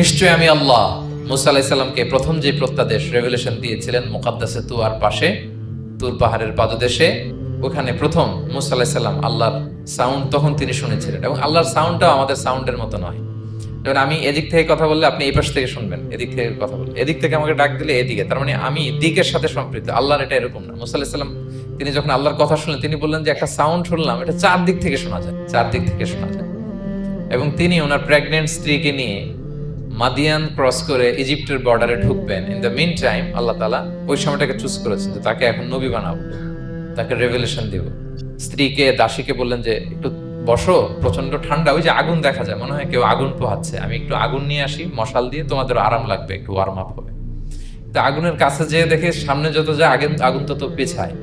নিশ্চয় আমি আল্লাহ। মুসা আলাইহিস সালামকে প্রথম যে প্রত্যাদেশ রেভেলেশন দিয়েছিলেন মুকাদ্দাসে তুয়ার পাশে, তুর পাহাড়ের পাদদেশে, ওখানে প্রথম মুসা আলাইহিস সালাম আল্লাহর সাউন্ড তখন তিনি শুনেছিলেন। এবং আল্লাহর সাউন্ডটাও আমাদের সাউন্ডের মতো নয়। যেমন আমি এদিক থেকে কথা বললে আপনি এই পাশ থেকে শুনবেন, এদিক থেকে কথা বললে এদিক থেকে আমাকে ডাক দিলে এদিকে, তার মানে আমি দিকের সাথে সম্পৃক্ত। আল্লাহর এটা এরকম না। মুসা আলাইহিস সালাম তিনি যখন আল্লাহর কথা শুনলেন, তিনি বললেন যে একটা সাউন্ড শুনলাম, এটা চারদিক থেকে শোনা যায়, চারদিক থেকে শোনা যায়। এবং তিনি ওনার প্রেগনেন্ট স্ত্রীকে নিয়ে মাদিয়ান ক্রস করে ইজিপ্টের বর্ডারে ঢুকবেন। ইন দ্য মিন টাইম আল্লাহ তাআলা ওই সময়টাকে চুজ করেছেন যে তাকে এখন নবী বানাবো, তাকে রেভেলেশন দিব। স্ত্রীকে, দাসীকে বললেন যে একটু বসো, প্রচন্ড ঠান্ডা, ওই যে আগুন দেখা যায়, মনে হয় কেউ আগুন পোহাচ্ছে, আমি একটু আগুন নিয়ে আসি, মশাল দিয়ে তোমাদের আরাম লাগবে, একটু ওয়ার্ম আপ হবে। তো আগুনের কাছে যেয়ে দেখে সামনে যত যায় আগুন তত পেছায়।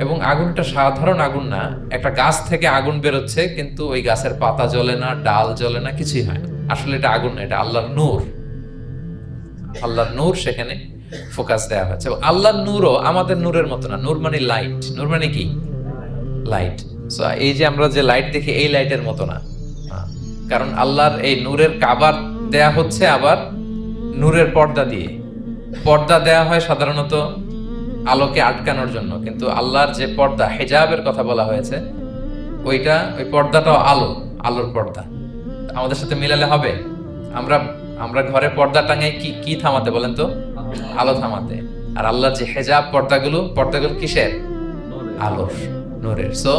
এবং আগুনটা সাধারণ আগুন না, একটা গাছ থেকে আগুন বেরোচ্ছে, কিন্তু ওই গাছের পাতা জ্বলে না, ডাল জ্বলে না, কিছুই হয় না। আসলে এটা আগুন না, এটা আল্লাহর নূর। আল্লাহর নূর সেখানে ফোকাস দেওয়া হয়েছে। এবং আল্লাহর নূরও আমাদের নূরের মতো না। নূর মানে লাইট। নূর মানে কি? লাইট। সো এই যে আমরা যে লাইট দেখি, এই লাইটের মতো না। কারণ আল্লাহর এই নূরের কাবার দেয়া হচ্ছে আবার নূরের পর্দা দিয়ে। পর্দা দেয়া হয় সাধারণত আলোকে আটকানোর জন্য, কিন্তু আল্লাহর যে পর্দা, হিজাবের কথা বলা হয়েছে, ওই পর্দাটাও আলোর পর্দা। আমাদের সাথে মিলালে হবে? আমরা ঘরে পর্দা টাঙাই কি থামাতে বলেন তো? আলো থামাতে। আর আল্লাহর যে হিজাব পর্দাগুলো কিসের? আলোর, নূরের। সো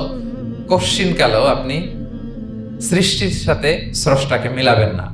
কশ্চিন কালেও আপনি সৃষ্টির সাথে স্রষ্টাকে মিলাবেন না।